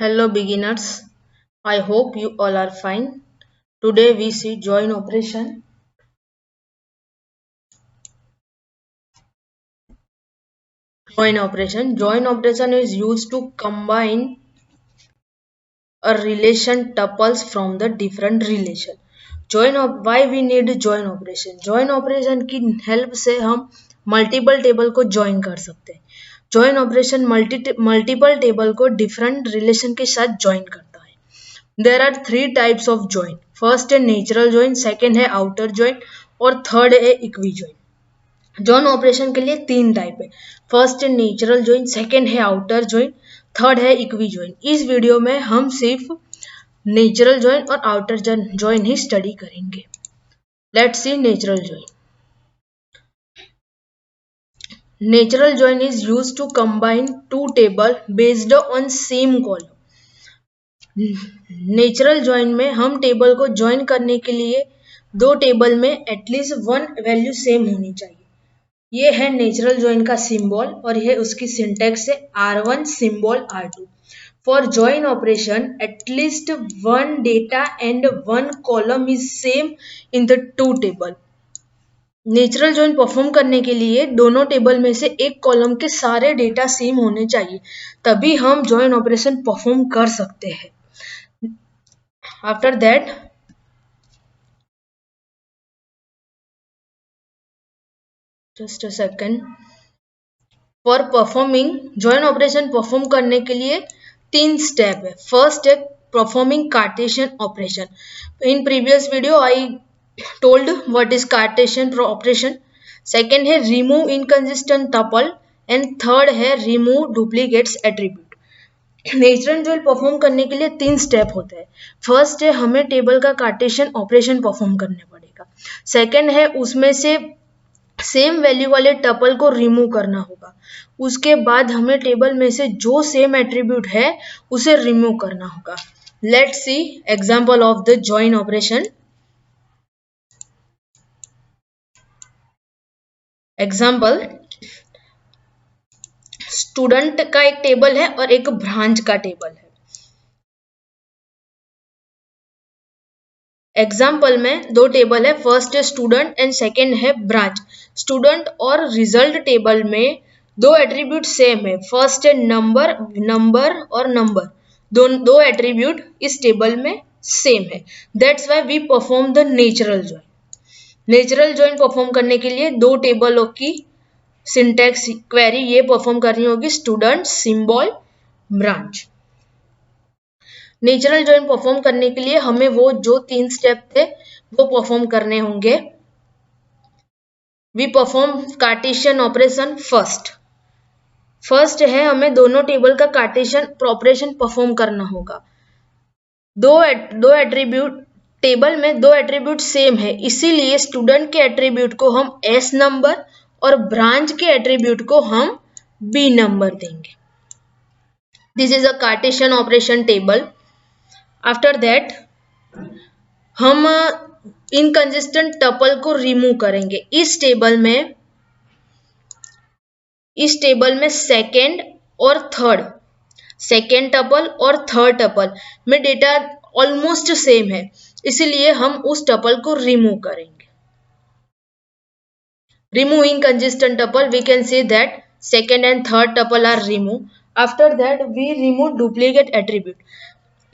Hello beginners, I hope you all are fine. Today we see join operation. Join operation is used to combine a relation tuples from the different relation. Why we need join operation? Join operation की help से हम multiple table को join कर सकते हैं. Join operation multiple table को different relation के साथ join करता है. There are three types of join. First है natural join, second है outer join और third है equijoin. जॉइन ऑपरेशन के लिए तीन टाइप है. फर्स्ट है नेचुरल ज्वाइन, सेकंड है आउटर ज्वाइन, थर्ड है इक्वी ज्वाइन. इस वीडियो में हम सिर्फ नेचुरल ज्वाइन और आउटर ज्वाइन ही स्टडी करेंगे. Let's see natural join. Natural join is used to combine two table based on same column. Natural join में हम टेबल को ज्वाइन करने के लिए दो टेबल में एटलीस्ट वन वैल्यू सेम होनी चाहिए. ये है नेचुरल ज्वाइन का सिंबल और यह उसकी सिंटैक्स है R1 symbol R2. For join operation at least one data and one column is same in the two table. Natural join perform करने के लिए दोनों टेबल में से एक कॉलम के सारे डेटा सेम होने चाहिए, तभी हम ज्वाइन ऑपरेशन परफॉर्म कर सकते हैं. After that just a second. For performing join operation perform करने के लिए तीन स्टेप है. फर्स्ट है performing Cartesian operation. In previous video I told what is Cartesian operation. Second है remove inconsistent tuple and third है remove duplicates attribute. Natural join perform करने के लिए तीन स्टेप होते हैं. फर्स्ट है हमें टेबल का कार्टेशियन ऑपरेशन परफॉर्म करने पड़ेगा. सेकेंड है उसमें से सेम वैल्यू वाले टपल को रिमूव करना होगा. उसके बाद हमें टेबल में से जो सेम एट्रीब्यूट है उसे रिमूव करना होगा. Let's see example of the join operation. Example, student का एक टेबल है और एक ब्रांच का टेबल है. एग्जाम्पल में दो टेबल है. फर्स्ट है स्टूडेंट एंड सेकेंड है ब्रांच. स्टूडेंट और रिजल्ट टेबल में दो एट्रीब्यूट सेम है. फर्स्ट है नंबर, नंबर और नंबर. दो एट्रीब्यूट इस टेबल में सेम है. That's why we perform the natural join. Natural join perform करने के लिए दो टेबलों की सिंटैक्स क्वेरी ये परफॉर्म करनी होगी, student symbol branch. Natural join perform करने के लिए हमें वो जो तीन स्टेप थे वो परफॉर्म करने होंगे. We perform Cartesian operation first है हमें दोनों टेबल का कार्टेशियन ऑपरेशन परफॉर्म करना होगा. दो एट्रीब्यूट टेबल में दो एट्रीब्यूट सेम है, इसीलिए स्टूडेंट के एट्रीब्यूट को हम S नंबर और ब्रांच के एट्रीब्यूट को हम B नंबर देंगे. This is a Cartesian operation table. After that हम इनकंसिस्टेंट टपल को रिमूव करेंगे. इस टेबल में सेकेंड और थर्ड, सेकेंड टपल और थर्ड टपल में डेटा ऑलमोस्ट सेम है, इसलिए हम उस टपल को रिमूव करेंगे. Remove inconsistent tuple, we can say that second and third tuple are removed. After that we remove duplicate attribute.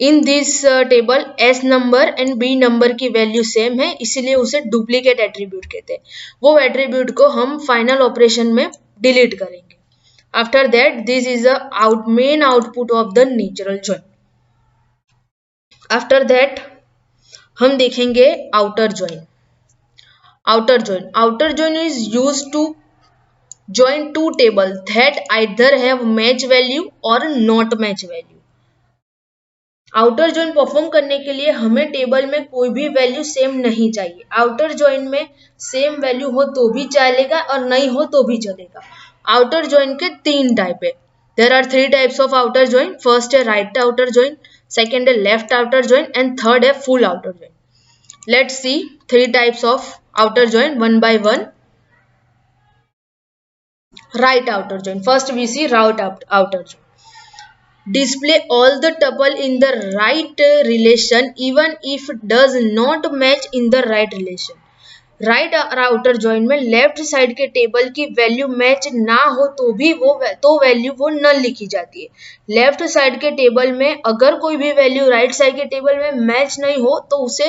In this table S number and B number की value same है, इसीलिए उसे duplicate attribute कहते हैं. वो attribute को हम final operation में डिलीट करेंगे. After that this is a main output of the natural join. After that हम देखेंगे outer join. Outer join is used to join two table that either have match value or not match value. Outer join perform करने के लिए हमें table में कोई भी value same नहीं चाहिए. आउटर ज्वाइन में सेम वैल्यू हो तो भी चलेगा और नहीं हो तो भी चलेगा. आउटर ज्वाइन के तीन टाइप है. There are three types of outer join. First है राइट आउटर ज्वाइन, सेकेंड है left outer join and third है full outer join. Let's see three types of outer join one by one. Right outer join. First we see right outer join. display all the tuple in the right relation even if does not match in the right relation. Right outer join में left side के table की value match ना हो तो value वो नल लिखी जाती है। लेफ्ट साइड के टेबल में अगर कोई भी वैल्यू राइट साइड के टेबल में मैच नहीं हो तो उसे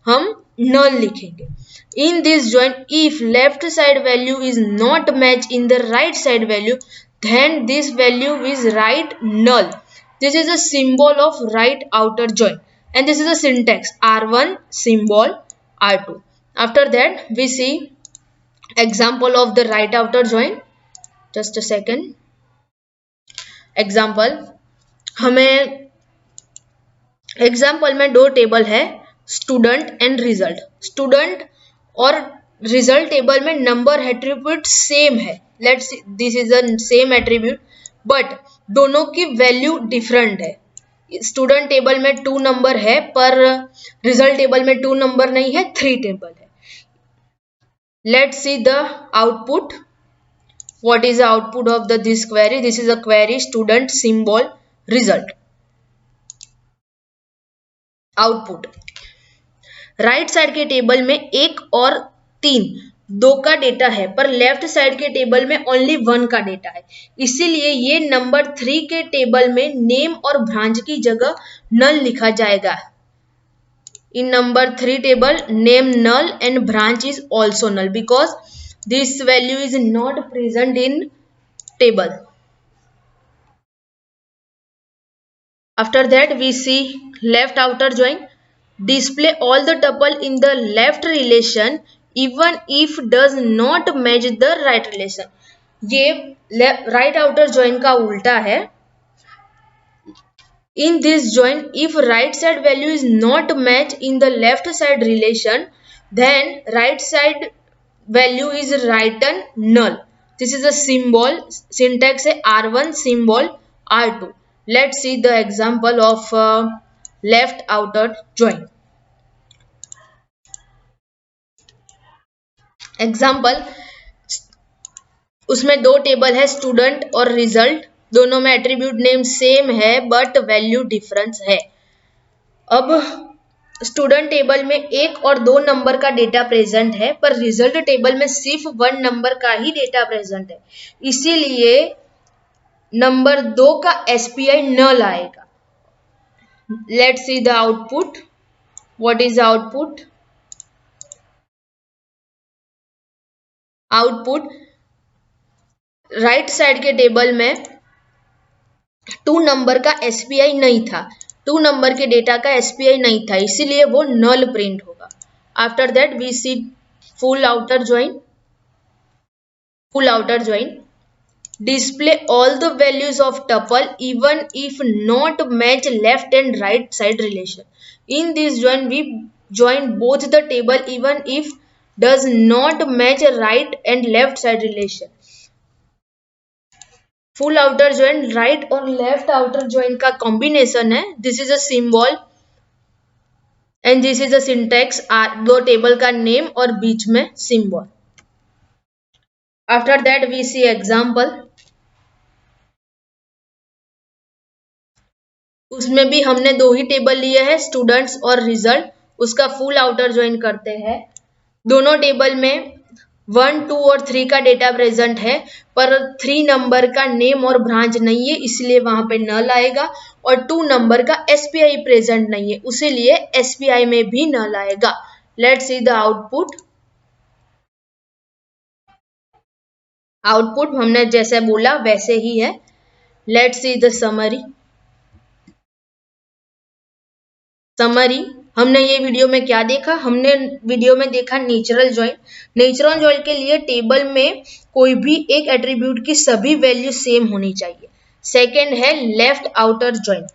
हम नल लिखेंगे। In this join if left side value is not match in the right side value then this value is right null. This is a symbol of right outer join and this is a syntax R1 symbol R2. After that we see example of the right outer join. Just a second. Example हमें example में दो table है student and result. Student और result table में number attribute same है। Let's this is a same attribute but दोनों की value different है। स्टूडेंट टेबल में 2 नंबर है पर रिजल्ट टेबल में 2 नंबर नहीं है, 3 टेबल है। Let's see the output. What is the output of this query? This is a query student symbol result. Output right side के टेबल में 1 और 3 2 का डेटा है पर लेफ्ट साइड के टेबल में ओनली 1 का डेटा है, इसीलिए ये नंबर 3 के टेबल में नेम और ब्रांच की जगह नल लिखा जाएगा। In number 3 table name null and branch is also null because this value is not present in table. After that we see left outer join. Display all the tuple in the left relation even if does not match the right relation. ये right outer join का उल्टा है। In this join, if right side value is not match in the left side relation, then right side value is written null. This is a symbol, syntax है R1 symbol R2. Let's see the example of left outer join. Example उसमें 2 table है student और result, दोनों में attribute name same है but value difference है। अब student table में 1 और 2 नंबर का डेटा प्रेजेंट है पर रिजल्ट टेबल में सिर्फ 1 नंबर का ही डेटा प्रेजेंट है, इसीलिए नंबर 2 का एसपीआई नल आएगा। Let's see the output. What is output? Output right side के टेबल में 2 नंबर का एसपीआई नहीं था, 2 नंबर के डेटा का एसपीआई नहीं था, इसीलिए वो नल प्रिंट होगा। After that we see full outer join. Full outer join display all the values of tuple even if not match left and right side relation. In this join we join both the table even if does not match right and left side relation. Full outer join right और left outer join का combination है। This is a symbol and this is a syntax, 2 table का name और बीच में symbol. After that we see example. उसमें भी हमने 2 ही टेबल लिए हैं स्टूडेंट्स और रिजल्ट, उसका फुल आउटर ज्वाइन करते हैं। दोनों टेबल में 1, 2 और 3 का डेटा प्रेजेंट है पर 3 नंबर का नेम और ब्रांच नहीं है, इसलिए वहां पे नल आएगा और 2 नंबर का एसपीआई प्रेजेंट नहीं है, उसीलिए एसपीआई में भी नल आएगा। Let's see the output. Output हमने जैसे बोला वैसे ही है। Let's see the summary. Summary हमने ये वीडियो में क्या देखा? हमने वीडियो में देखा नेचुरल ज्वाइन। नेचुरल ज्वाइन के लिए टेबल में कोई भी एक एट्रीब्यूट की सभी वैल्यू सेम होनी चाहिए। सेकंड है left outer join.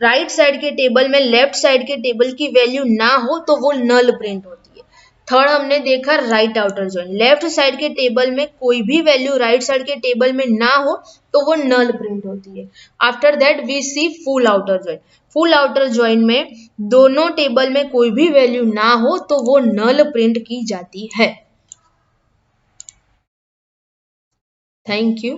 Right side के टेबल में लेफ्ट साइड के टेबल की वैल्यू ना हो तो वो नल प्रिंट होती है। थर्ड हमने देखा right outer join. Left side के टेबल में कोई भी वैल्यू राइट साइड के टेबल में ना हो तो वो नल प्रिंट होती है। After that we see full outer join. Full outer join में दोनों टेबल में कोई भी वैल्यू ना हो तो वो नल प्रिंट की जाती है। Thank you.